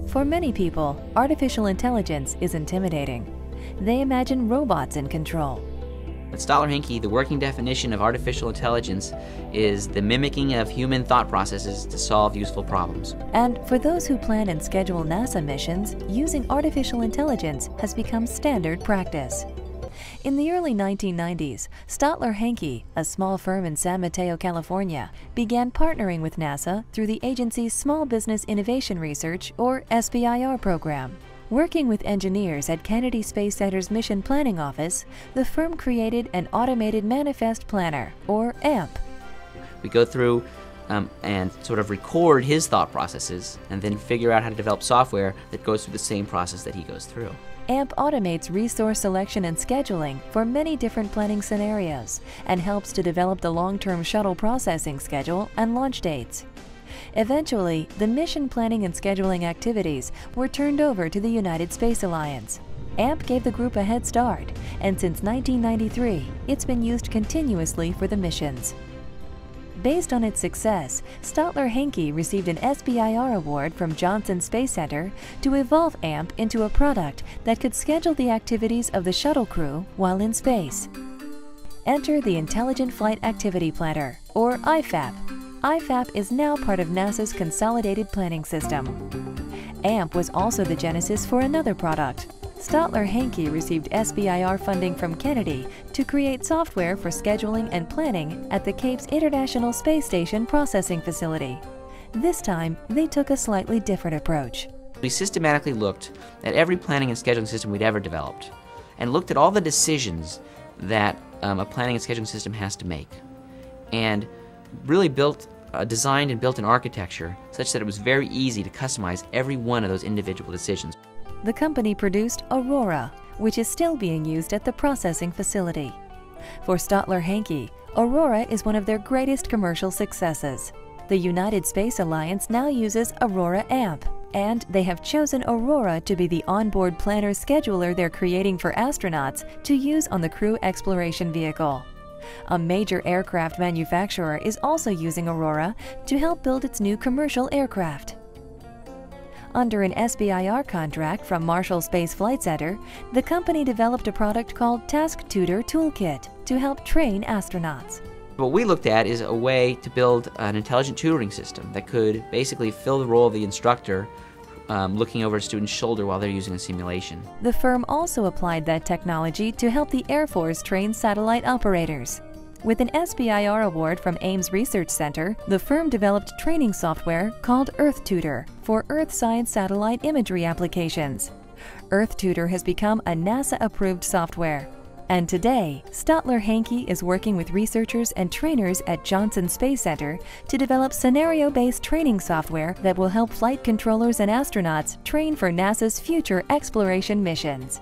For many people, artificial intelligence is intimidating. They imagine robots in control. At Stottler Henke, the working definition of artificial intelligence is the mimicking of human thought processes to solve useful problems. And for those who plan and schedule NASA missions, using artificial intelligence has become standard practice. In the early 1990s, Stottler Henke, a small firm in San Mateo, California, began partnering with NASA through the agency's Small Business Innovation Research, or SBIR program. Working with engineers at Kennedy Space Center's Mission Planning Office, the firm created an Automated Manifest Planner, or AMP. We go through and sort of record his thought processes and then figure out how to develop software that goes through the same process that he goes through. AMP automates resource selection and scheduling for many different planning scenarios and helps to develop the long-term shuttle processing schedule and launch dates. Eventually, the mission planning and scheduling activities were turned over to the United Space Alliance. AMP gave the group a head start, and since 1993, it's been used continuously for the missions. Based on its success, Stottler Henke received an SBIR award from Johnson Space Center to evolve AMP into a product that could schedule the activities of the shuttle crew while in space. Enter the Intelligent Flight Activity Planner, or IFAP. IFAP is now part of NASA's Consolidated Planning System. AMP was also the genesis for another product. Stottler Henke received SBIR funding from Kennedy to create software for scheduling and planning at the Cape's International Space Station Processing Facility. This time, they took a slightly different approach. We systematically looked at every planning and scheduling system we'd ever developed and looked at all the decisions that a planning and scheduling system has to make, and really designed and built an architecture such that it was very easy to customize every one of those individual decisions. The company produced Aurora, which is still being used at the processing facility. For Stottler Henke, Aurora is one of their greatest commercial successes. The United Space Alliance now uses Aurora AMP, and they have chosen Aurora to be the onboard planner scheduler they're creating for astronauts to use on the Crew Exploration Vehicle. A major aircraft manufacturer is also using Aurora to help build its new commercial aircraft. Under an SBIR contract from Marshall Space Flight Center, the company developed a product called Task Tutor Toolkit to help train astronauts. What we looked at is a way to build an intelligent tutoring system that could basically fill the role of the instructor looking over a student's shoulder while they're using a simulation. The firm also applied that technology to help the Air Force train satellite operators. With an SBIR award from Ames Research Center, the firm developed training software called Earth Tutor for Earth science satellite imagery applications. Earth Tutor has become a NASA-approved software. And today, Stottler Henke is working with researchers and trainers at Johnson Space Center to develop scenario-based training software that will help flight controllers and astronauts train for NASA's future exploration missions.